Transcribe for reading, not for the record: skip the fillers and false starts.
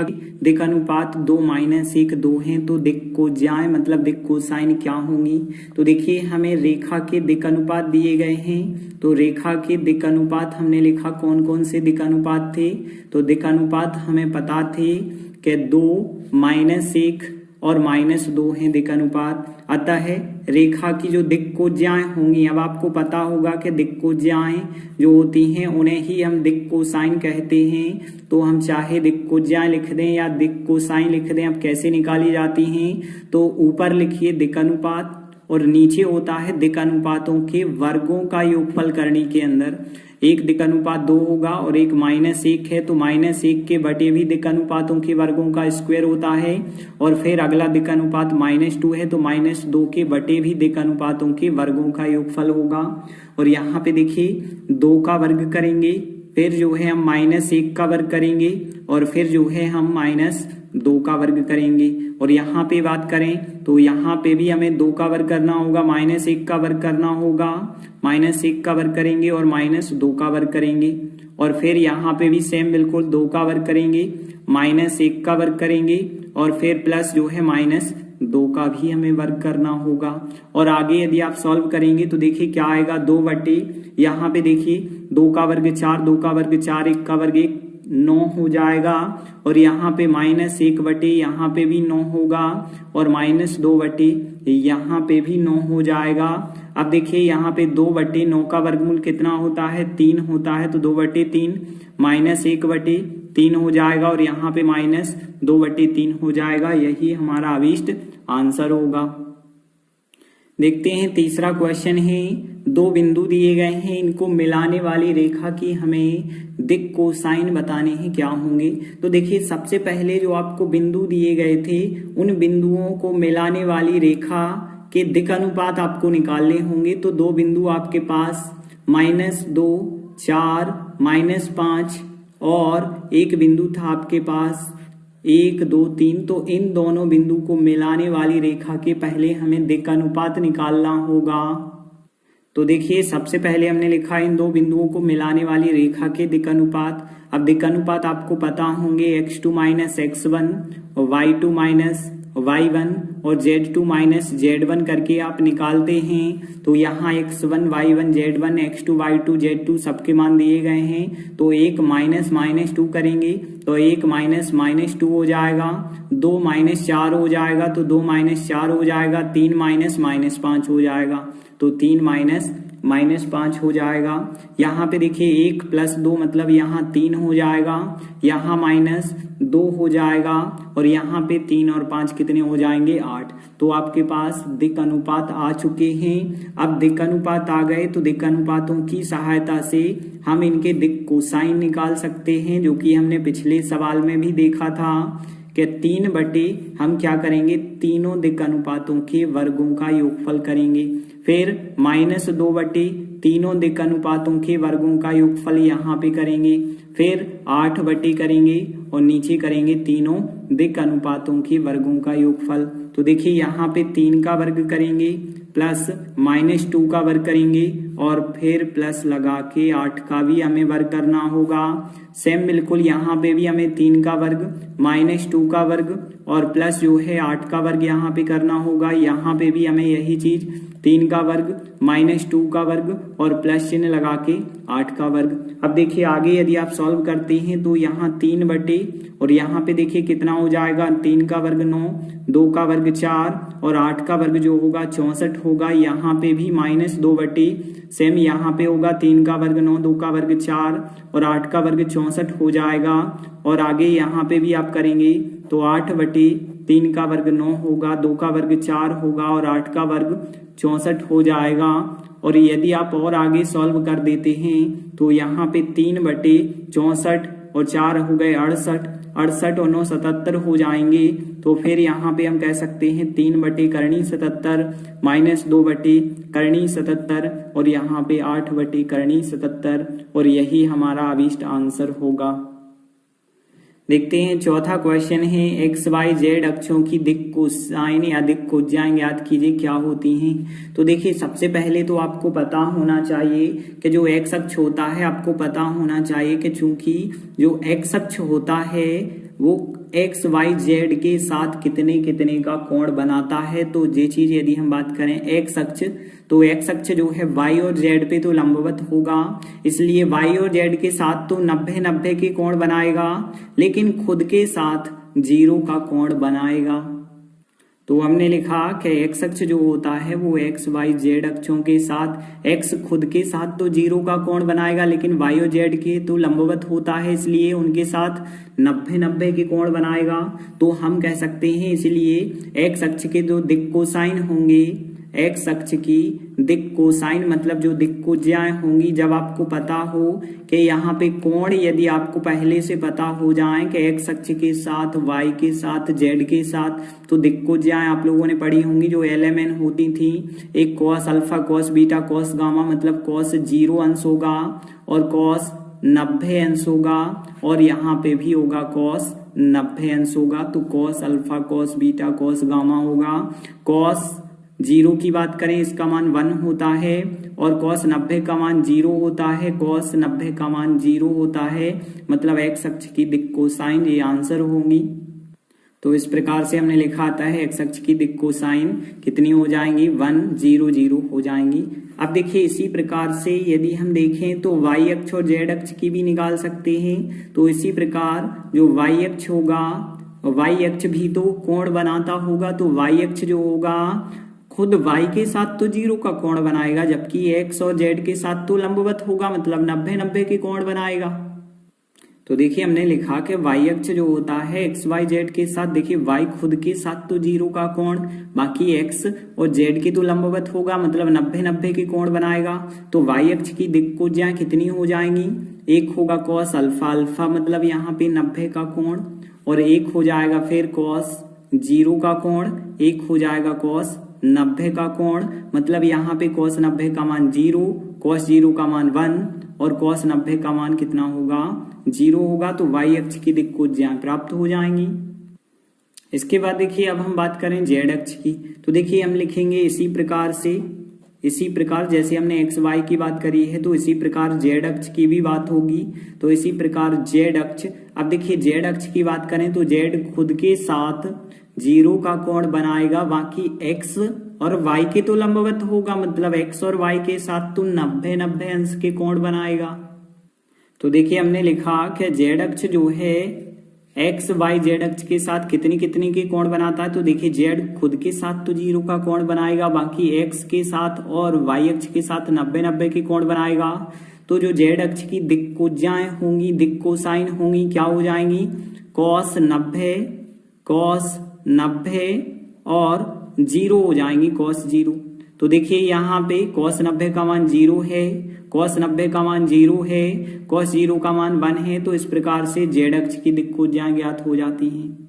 दिक् अनुपात 2 - 1 2 हैं, तो दिक् कोज्याएं मतलब दिक् कोसाइन क्या होंगी। तो देखिए हमें रेखा के दिक् अनुपात दिए गए हैं, तो रेखा के दिक् अनुपात हमने लिखा कौन कौन से दिक् अनुपात थे। तो दिक् अनुपात हमें पता थे कि 2 - 1 और -2 हैं दिक् अनुपात। अतः रेखा की जो दिक् कोज्याएं होंगी, अब आपको पता होगा कि दिक् कोज्याएं जो होती हैं उन्हें ही हम दिक् कोसाइन कहते हैं। तो हम चाहे दिक् कोज्याएं लिख दें या दिक् कोसाइन लिख दें। अब कैसे निकाली जाती हैं, तो ऊपर लिखिए दिक् अनुपात और नीचे होता है दिक् अनुपातों के वर्गों का योगफल करनी के अंदर। एक दिक् अनुपात 2 होगा और एक -1 है, तो -1 के बटे भी दिक् अनुपातों के वर्गों का स्क्वायर होता है। और फिर अगला दिक् अनुपात -2 है, तो -2 के बटे भी दिक् अनुपातों के वर्गों का योगफल होगा। और यहाँ पे देखिए 2 का वर्ग करेंगे, फिर जो है हम -1 का वर्ग करेंगे और फिर जो है हम -2 का वर्ग करेंगे। और यहाँ पे बात करें तो यहाँ पे भी हमें 2 का वर्ग करना होगा, -1 का वर्ग करना होगा, -1 का वर्ग करेंगे और -2 का वर्ग करेंगे। और फिर यहाँ पे भी सेम बिल्कुल 2 का वर्ग करेंगे, -1 का वर्ग करेंगे और फिर प्लस जो है -2 का भी हमें वर्ग करना होगा। और आगे यदि आप सॉल्व करेंगे तो देखिए क्या आएगा, 2 बटे यहाँ पे देखिए 2 का वर्ग 4, 2 का वर्ग 4, 1 का वर्ग 1, 9 हो जाएगा। और यहाँ पे -1 बटे यहाँ पे भी 9 होगा और -2 बटे यहाँ पे भी 9 हो जाएगा। अब देखिए यहाँ पे 2 बटे 9 का वर्गमूल कितना होता है, 3 होता है, तो 2 बटे 3 -1 बटे 3 हो जाएगा और यहाँ पे -2 बटे 3 हो जाएगा। यही हमारा अभीष्ट आंसर होगा। देखते हैं तीसरा क्वेश्चन है, 2 बिंदु दिए गए हैं, इनको मिलाने वाली रेखा की हमें दिक् कोसाइन बताने हैं क्या होंगे। तो देखिए सबसे पहले जो आपको बिंदु दिए गए थे उन बिंदुओं को मिलाने वाली रेखा के दिक् अनुपात आपको निकालने होंगे। तो 2 बिंदु आपके पास -2 4 -5 और एक बिंदु था आपके पास 1 2 3। तो इन दोनों बिंदु को मिलाने वाली रेखा के पहले हमें दिक् अनुपात निकालना होगा। तो देखिए सबसे पहले हमने लिखा इन 2 बिंदुओं को मिलाने वाली रेखा के दिक् अनुपात। अब दिक् अनुपात आपको पता होंगे x2 - x1 और y2 - y1 और z2 - z1 करके आप निकालते हैं। तो यहाँ x1 y1 z1 x2 y2 z2 सबके मान दिए गए हैं। तो 1 -2 करेंगे तो 1 -2 हो जाएगा, 2 -4 हो जाएगा, तो 2 -4 हो जाएगा, 3 -5 हो जाएगा, तो 3 -5 हो जाएगा। यहाँ पे देखिए 1 + 2 मतलब यहाँ 3 हो जाएगा, यहाँ -2 हो जाएगा और यहाँ पे 3 और 5 कितने हो जाएंगे, 8। तो आपके पास दिक् अनुपात आ चुके हैं। अब दिक् अनुपात आ गए तो दिक् अनुपातों की सहायता से हम इनके दिक् कोसाइन निकाल सकते हैं, जो कि हमने पिछले सवाल में भी देखा था कि 3 बटे हम क्या करेंगे, तीनों दिक् अनुपातों के वर्गों का योगफल करेंगे। फिर -2 बटे तीनों दिक् अनुपातों के वर्गों का योगफल यहाँ पे करेंगे। फिर 8 बटे करेंगे और नीचे करेंगे तीनों दिक् अनुपातों के वर्गों का योगफल। तो देखिए यहाँ पे 3 का वर्ग करेंगे प्लस -2 का वर्ग करेंगे और फिर प्लस लगा के 8 का भी हमें वर्ग करना होगा। सेम बिल्कुल यहाँ पे भी हमें 3 का वर्ग -2 का वर्ग और प्लस जो है 8 का वर्ग यहाँ पे करना होगा। यहाँ पे भी हमें यही चीज 3 का वर्ग -2 का वर्ग और प्लस चिन्ह लगा के 8 का वर्ग। अब देखिए आगे यदि आप सॉल्व करते हैं तो यहाँ 3 बटे और यहाँ पे देखिए कितना हो जाएगा, 3 का वर्ग 9, 2 का वर्ग 4 और 8 का वर्ग जो होगा 64 होगा। यहाँ पे भी -2 बटे सेम यहाँ पे होगा, 3 का वर्ग 9, 2 का वर्ग 4 और 8 का वर्ग 64 हो जाएगा। और आगे यहाँ पे भी आप करेंगे तो 8 बटे 3 का वर्ग 9 होगा, 2 का वर्ग 4 होगा और 8 का वर्ग 64 हो जाएगा। और यदि आप और आगे सॉल्व कर देते हैं तो यहाँ पे 3 बटे 64 और 4 हो गए 68, 68 और 9 77 हो जाएंगे। तो फिर यहाँ पे हम कह सकते हैं 3 बटे करनी 77 -2 बटे करनी 77 और यहाँ पे 8 बटे करनी 77 और यही हमारा अभीष्ट आंसर होगा। देखते हैं चौथा क्वेश्चन है, एक्स वाई जेड अक्षों की दिक् कोसाइन या दिक् कोज्याएं ज्ञात कीजिए क्या होती हैं। तो देखिए सबसे पहले तो आपको पता होना चाहिए कि जो एक्स अक्ष होता है, आपको पता होना चाहिए कि चूंकि जो एक्स अक्ष होता है वो एक्स वाई जेड के साथ कितने कितने का कोण बनाता है। तो ये चीज यदि हम बात करें एक्स अक्ष, तो एक्स अक्ष जो है वाई और जेड पे तो लंबवत होगा, इसलिए वाई और जेड के साथ तो 90-90 के कोण बनाएगा, लेकिन खुद के साथ 0 का कोण बनाएगा। तो हमने लिखा कि एक्स अक्ष जो होता है वो एक्स वाई जेड अक्षों के साथ, एक्स खुद के साथ तो 0 का कोण बनाएगा, लेकिन वाई और जेड के तो लंबवत होता है, इसलिए उनके साथ 90-90 के कोण बनाएगा। तो हम कह सकते हैं इसलिए एक्स अक्ष के जो दिक् कोसाइन होंगे, एक्स अक्ष की दिक् कोसाइन मतलब जो दिक् कोज्याएं होंगी, जब आपको पता हो कि यहाँ पे कोण यदि आपको पहले से पता हो जाए कि एक्स अक्ष के साथ, वाई के साथ, जेड के साथ, तो दिक् कोज्याएं आप लोगों ने पढ़ी होंगी जो LMN होती थी, एक cos alpha, cos beta, cos gamma, मतलब कॉस 0 अंश होगा और कॉस 90 अंश होगा, और यहाँ पे भी होगा कॉस 90 अंश होगा। तो cos alpha, cos beta, cos gamma होगा। कॉस 0 की बात करें इसका मान 1 होता है, और कॉस 90 का मान 0 होता है, कॉस 90 का मान 0 होता है, मतलब एक्स अक्ष की दिक् कोसाइन ये आंसर होंगी। तो इस प्रकार से हमने लिखा आता है एक्स अक्ष की दिक् कोसाइन कितनी हो जाएंगी, 1 0 0 हो जाएंगी। अब देखिए इसी प्रकार से यदि हम देखें तो वाई अक्ष और जेड अक्ष की भी निकाल सकते हैं। तो इसी प्रकार जो वाई अक्ष होगा, वाई अक्ष भी तो कोण बनाता होगा, तो वाई अक्ष जो होगा खुद y के साथ तो 0 का कोण बनाएगा, जबकि x और z के साथ तो लंबवत होगा, मतलब 90-90 के कोण बनाएगा। तो देखिए हमने लिखा कि y अक्ष जो होता है x y z के साथ, देखिए y खुद के साथ तो 0 का कोण, बाकी x और z के तो लंबवत होगा, मतलब 90-90 के कोण बनाएगा। तो y अक्ष की दिक् कोज्याएं कितनी हो जाएंगी, एक होगा कॉस अल्फा, अल्फा मतलब यहाँ पे 90 का कोण, और एक हो जाएगा फिर कॉस 0 का कोण, एक हो जाएगा कॉस 90 का कोण, मतलब यहाँ पे कॉस 90 का मान 0, कॉस 0 का मान 1 और कॉस 90 का मान कितना होगा, 0 होगा। तो y अक्ष की दिक् कोज्याएं प्राप्त हो जाएंगी। इसके बाद देखिए अब हम बात करें जेड अक्ष की, तो देखिए हम लिखेंगे इसी प्रकार से, इसी प्रकार जैसे हमने एक्स वाई की बात करी है तो इसी प्रकार जेड अक्ष की भी बात होगी। तो इसी प्रकार जेड अक्ष, अब देखिए जेड अक्ष की बात करें तो जेड खुद के साथ 0 का कोण बनाएगा, बाकी x और y के तो लंबवत होगा, मतलब x और y के साथ तो 90-90 अंश के कोण बनाएगा। तो देखिए हमने लिखा कि जेड अक्ष जो है एक्स वाई जेड अक्ष के साथ कितनी कितनी के कोण बनाता है। तो देखिए जेड खुद के साथ तो 0 का कोण बनाएगा, बाकी एक्स के साथ और वाई अक्ष के साथ 90-90 के कोण बनाएगा। तो जो जेड अक्ष की दिक् कोज्याएं होंगी, दिक् कोसाइन होंगी, क्या हो जाएंगी, कॉस 90, कॉस 90 और 0 हो जाएंगी, कॉस 0। तो देखिए यहाँ पे कॉस 90 का मान 0 है, कॉस 90 का मान 0 है, कॉस 0 का मान 1 है। तो इस प्रकार से जेड अक्ष की दिक् कोज्याएं ज्ञात हो जाती हैं।